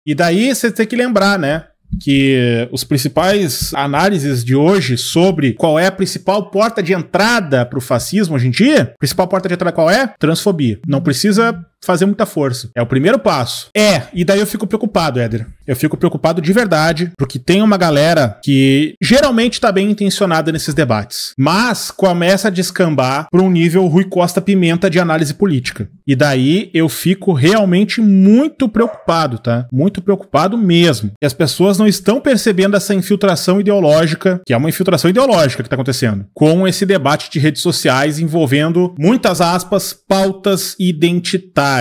E daí você tem que lembrar, né? Que os principais análises de hoje sobre qual é a principal porta de entrada para o fascismo hoje em dia, a principal porta de entrada qual é? Transfobia. Não precisa fazer muita força. É o primeiro passo. E daí eu fico preocupado, Éder. Eu fico preocupado de verdade, porque tem uma galera que geralmente tá bem intencionada nesses debates, mas começa a descambar para um nível Rui Costa Pimenta de análise política. E daí eu fico realmente muito preocupado, tá? Muito preocupado mesmo. E as pessoas não estão percebendo essa infiltração ideológica, que é uma infiltração ideológica que tá acontecendo, com esse debate de redes sociais envolvendo, muitas aspas, pautas identitárias.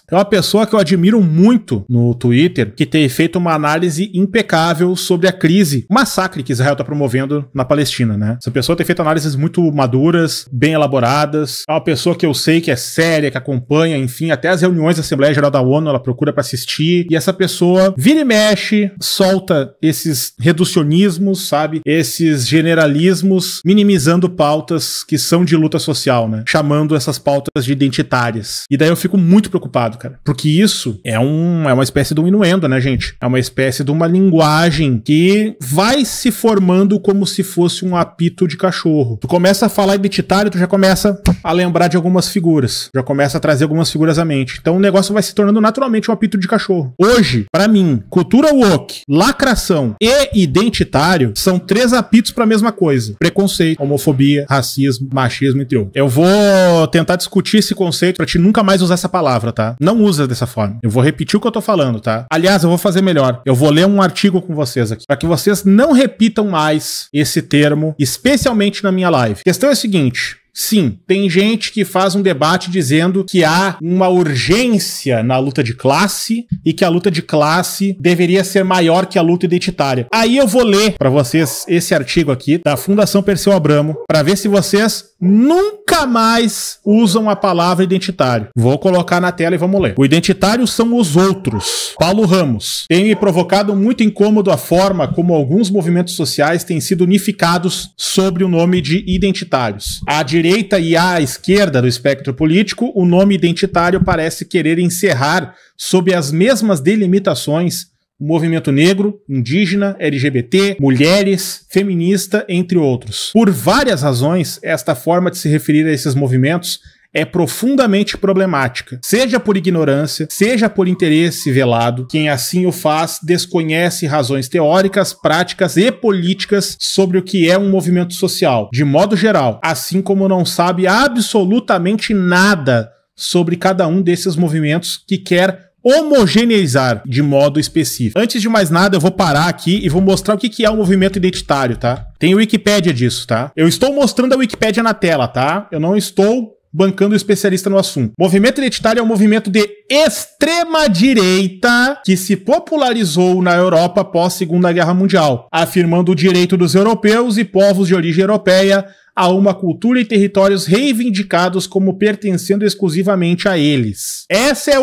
É uma pessoa que eu admiro muito no Twitter, que tem feito uma análise impecável sobre a crise, o massacre que Israel está promovendo na Palestina, né? Essa pessoa tem feito análises muito maduras, bem elaboradas. É uma pessoa que eu sei que é séria, que acompanha, enfim, até as reuniões da Assembleia Geral da ONU, ela procura para assistir. E essa pessoa vira e mexe, solta esses reducionismos, sabe? Esses generalismos, minimizando pautas que são de luta social, né? Chamando essas pautas de identitárias. E daí eu fico muito preocupado, cara. Porque isso é uma espécie de um inuendo, né, gente? É uma espécie de uma linguagem que vai se formando como se fosse um apito de cachorro. Tu começa a falar identitário, tu já começa a lembrar de algumas figuras. Já começa a trazer algumas figuras à mente. Então o negócio vai se tornando naturalmente um apito de cachorro. Hoje, pra mim, cultura woke, lacração e identitário são 3 apitos pra mesma coisa. Preconceito, homofobia, racismo, machismo, entre outros. Eu vou tentar discutir esse conceito pra ti nunca mais usar essa palavra, tá? Não usa dessa forma. Eu vou repetir o que eu tô falando, tá? Aliás, eu vou fazer melhor. Eu vou ler um artigo com vocês aqui, para que vocês não repitam mais esse termo, especialmente na minha live. A questão é a seguinte: sim, tem gente que faz um debate dizendo que há uma urgência na luta de classe e que a luta de classe deveria ser maior que a luta identitária. Aí eu vou ler para vocês esse artigo aqui da Fundação Perseu Abramo para ver se vocês nunca mais usam a palavra identitário. Vou colocar na tela e vamos ler. O identitário são os outros. Paulo Ramos. Tem me provocado muito incômodo a forma como alguns movimentos sociais têm sido unificados sobre o nome de identitários. À direita e à esquerda do espectro político, o nome identitário parece querer encerrar, sob as mesmas delimitações, o movimento negro, indígena, LGBT, mulheres, feminista, entre outros. Por várias razões, esta forma de se referir a esses movimentos é profundamente problemática. Seja por ignorância, seja por interesse velado, quem assim o faz desconhece razões teóricas, práticas e políticas sobre o que é um movimento social, de modo geral, assim como não sabe absolutamente nada sobre cada um desses movimentos que quer homogeneizar de modo específico. Antes de mais nada, eu vou parar aqui e vou mostrar o que é o movimento identitário, tá? Tem Wikipédia disso, tá? Eu estou mostrando a Wikipédia na tela, tá? Eu não estou bancando o especialista no assunto. Movimento identitário é um movimento de extrema-direita que se popularizou na Europa após a Segunda Guerra Mundial, afirmando o direito dos europeus e povos de origem europeia a uma cultura e territórios reivindicados como pertencendo exclusivamente a eles. Essa é a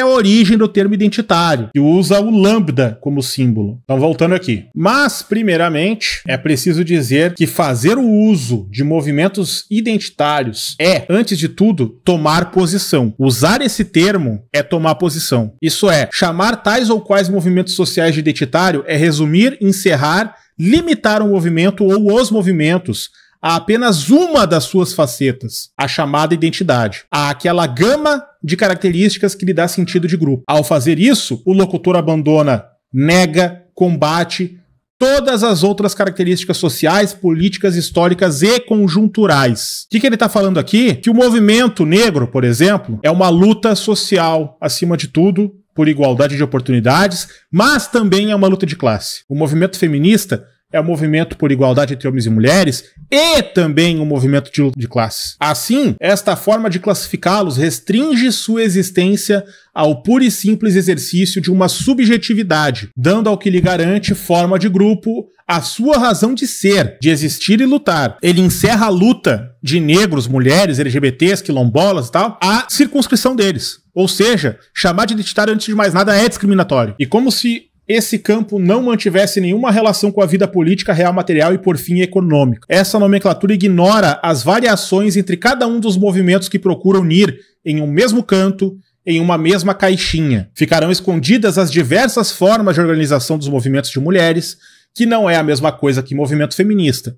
origem do termo identitário, que usa o lambda como símbolo. Então, voltando aqui. Mas, primeiramente, é preciso dizer que fazer o uso de movimentos identitários é, antes de tudo, tomar posição. Usar esse termo é tomar posição. Isso é, chamar tais ou quais movimentos sociais de identitário é resumir, encerrar, limitar um movimento ou os movimentos a apenas uma das suas facetas, a chamada identidade, a aquela gama de características que lhe dá sentido de grupo. Ao fazer isso, o locutor abandona, nega, combate todas as outras características sociais, políticas, históricas e conjunturais. O que ele está falando aqui? Que o movimento negro, por exemplo, é uma luta social, acima de tudo, por igualdade de oportunidades, mas também é uma luta de classe. O movimento feminista é um movimento por igualdade entre homens e mulheres e também um movimento de luta de classe. Assim, esta forma de classificá-los restringe sua existência ao puro e simples exercício de uma subjetividade, dando ao que lhe garante forma de grupo a sua razão de ser, de existir e lutar. Ele encerra a luta de negros, mulheres, LGBTs, quilombolas e tal, à circunscrição deles. Ou seja, chamar de identitário antes de mais nada é discriminatório. E como se esse campo não mantivesse nenhuma relação com a vida política, real, material e, por fim, econômica. Essa nomenclatura ignora as variações entre cada um dos movimentos que procuram unir em um mesmo canto, em uma mesma caixinha. Ficarão escondidas as diversas formas de organização dos movimentos de mulheres, que não é a mesma coisa que movimento feminista.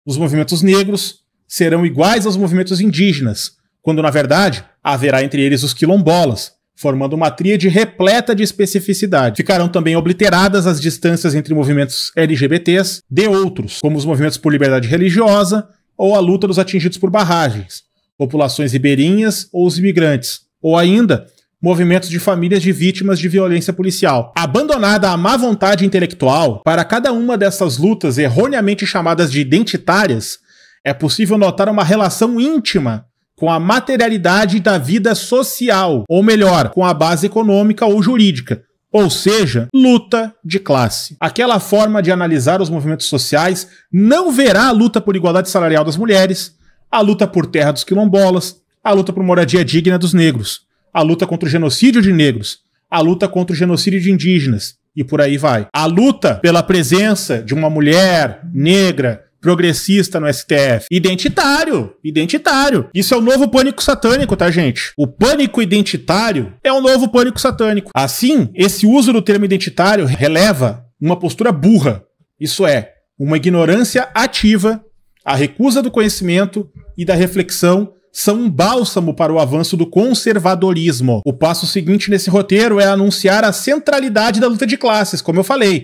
Os movimentos negros serão iguais aos movimentos indígenas, quando na verdade haverá entre eles os quilombolas, formando uma tríade repleta de especificidade. Ficarão também obliteradas as distâncias entre movimentos LGBTs de outros, como os movimentos por liberdade religiosa ou a luta dos atingidos por barragens, populações ribeirinhas ou os imigrantes, ou ainda movimentos de famílias de vítimas de violência policial. Abandonada a má vontade intelectual, para cada uma dessas lutas erroneamente chamadas de identitárias, é possível notar uma relação íntima com a materialidade da vida social, ou melhor, com a base econômica ou jurídica, ou seja, luta de classe. Aquela forma de analisar os movimentos sociais não verá a luta por igualdade salarial das mulheres, a luta por terra dos quilombolas, a luta por moradia digna dos negros, a luta contra o genocídio de negros, a luta contra o genocídio de indígenas, e por aí vai. A luta pela presença de uma mulher negra, progressista no STF. Identitário. Isso é o novo pânico satânico, tá, gente? O pânico identitário é o novo pânico satânico. Assim, esse uso do termo identitário releva uma postura burra. Isso é, uma ignorância ativa, a recusa do conhecimento e da reflexão são um bálsamo para o avanço do conservadorismo. O passo seguinte nesse roteiro é anunciar a centralidade da luta de classes, como eu falei.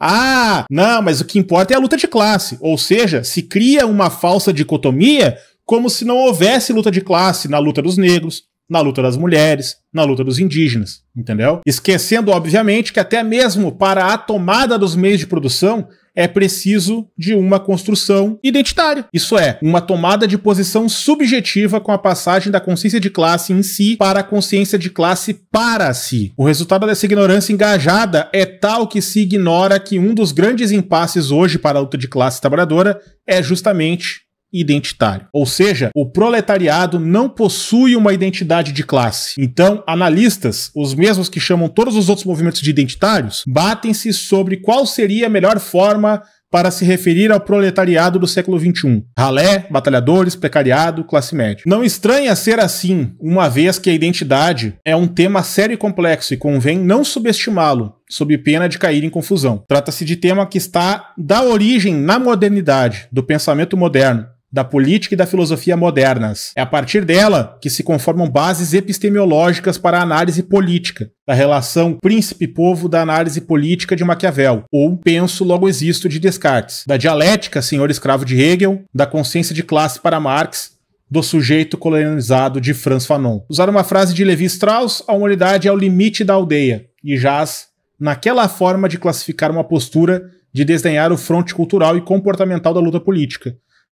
Não, mas o que importa é a luta de classe. Ou seja, se cria uma falsa dicotomia como se não houvesse luta de classe na luta dos negros, na luta das mulheres, na luta dos indígenas, entendeu? Esquecendo, obviamente, que até mesmo para a tomada dos meios de produção é preciso de uma construção identitária. Isso é, uma tomada de posição subjetiva com a passagem da consciência de classe em si para a consciência de classe para si. O resultado dessa ignorância engajada é tal que se ignora que um dos grandes impasses hoje para a luta de classe trabalhadora é justamente identitário. Ou seja, o proletariado não possui uma identidade de classe. Então, analistas, os mesmos que chamam todos os outros movimentos de identitários, batem-se sobre qual seria a melhor forma para se referir ao proletariado do século XXI. Ralé, batalhadores, precariado, classe média. Não estranha ser assim, uma vez que a identidade é um tema sério e complexo e convém não subestimá-lo, sob pena de cair em confusão. Trata-se de tema que está da origem na modernidade, do pensamento moderno, da política e da filosofia modernas. É a partir dela que se conformam bases epistemológicas para a análise política, da relação príncipe-povo da análise política de Maquiavel, ou penso logo existo de Descartes, da dialética senhor-escravo de Hegel, da consciência de classe para Marx, do sujeito colonizado de Franz Fanon. Usar uma frase de Levi Strauss, a humanidade é o limite da aldeia, e jaz naquela forma de classificar uma postura de desdenhar o fronte cultural e comportamental da luta política,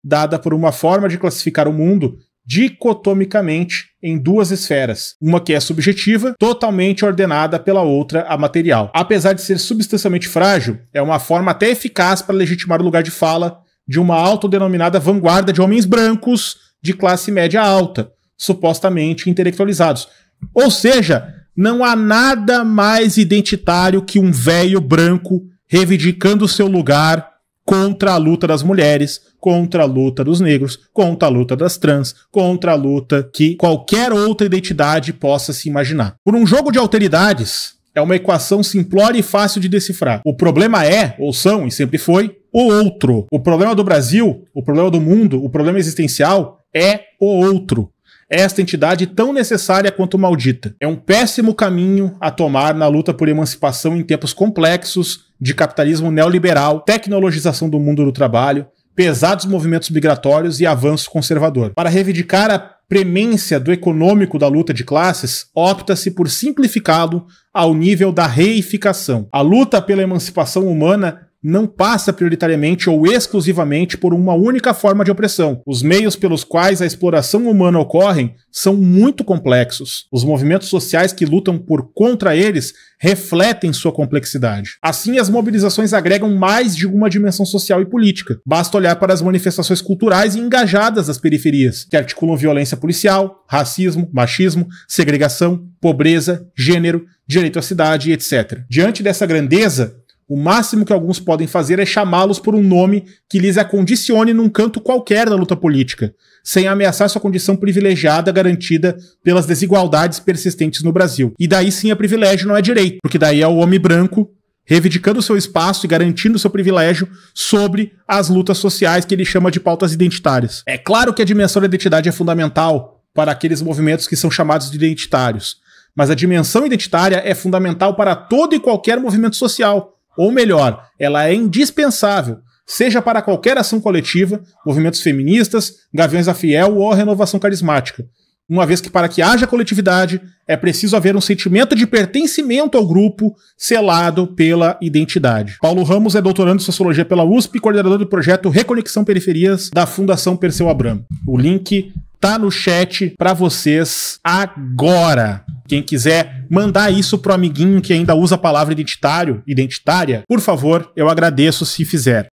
dada por uma forma de classificar o mundo dicotomicamente em duas esferas, uma que é subjetiva, totalmente ordenada pela outra, a material. Apesar de ser substancialmente frágil, é uma forma até eficaz para legitimar o lugar de fala de uma autodenominada vanguarda de homens brancos de classe média alta, supostamente intelectualizados. Ou seja, não há nada mais identitário que um velho branco reivindicando seu lugar contra a luta das mulheres, contra a luta dos negros, contra a luta das trans, contra a luta que qualquer outra identidade possa se imaginar. Por um jogo de alteridades, é uma equação simplória e fácil de decifrar. O problema é, ou são, e sempre foi, o outro. O problema do Brasil, o problema do mundo, o problema existencial é o outro. Esta entidade tão necessária quanto maldita. É um péssimo caminho a tomar na luta por emancipação em tempos complexos de capitalismo neoliberal, tecnologização do mundo do trabalho, pesados movimentos migratórios e avanço conservador. Para reivindicar a premência do econômico da luta de classes, opta-se por simplificá-lo ao nível da reificação. A luta pela emancipação humana não passa prioritariamente ou exclusivamente por uma única forma de opressão. Os meios pelos quais a exploração humana ocorrem são muito complexos. Os movimentos sociais que lutam por contra eles refletem sua complexidade. Assim, as mobilizações agregam mais de uma dimensão social e política. Basta olhar para as manifestações culturais e engajadas das periferias, que articulam violência policial, racismo, machismo, segregação, pobreza, gênero, direito à cidade, etc. Diante dessa grandeza, O máximo que alguns podem fazer é chamá-los por um nome que lhes acondicione num canto qualquer da luta política, sem ameaçar sua condição privilegiada garantida pelas desigualdades persistentes no Brasil. E daí sim é privilégio, não é direito, porque daí é o homem branco reivindicando seu espaço e garantindo seu privilégio sobre as lutas sociais que ele chama de pautas identitárias. É claro que a dimensão da identidade é fundamental para aqueles movimentos que são chamados de identitários, mas a dimensão identitária é fundamental para todo e qualquer movimento social. Ou melhor, ela é indispensável, seja para qualquer ação coletiva, movimentos feministas, Gaviões da Fiel ou a renovação carismática. Uma vez que para que haja coletividade, é preciso haver um sentimento de pertencimento ao grupo selado pela identidade. Paulo Ramos é doutorando em Sociologia pela USP e coordenador do projeto Reconexão Periferias da Fundação Perseu Abramo. O link tá no chat para vocês agora. Quem quiser mandar isso pro amiguinho que ainda usa a palavra identitária, por favor, eu agradeço se fizer.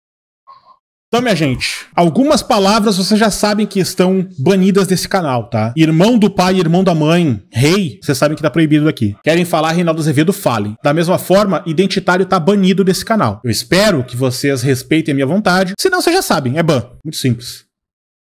Então, minha gente, algumas palavras vocês já sabem que estão banidas desse canal, tá? Irmão do pai, irmão da mãe, rei, vocês sabem que tá proibido aqui. Querem falar, Reinaldo Azevedo, falem. Da mesma forma, identitário tá banido desse canal. Eu espero que vocês respeitem a minha vontade, senão vocês já sabem, é ban. Muito simples.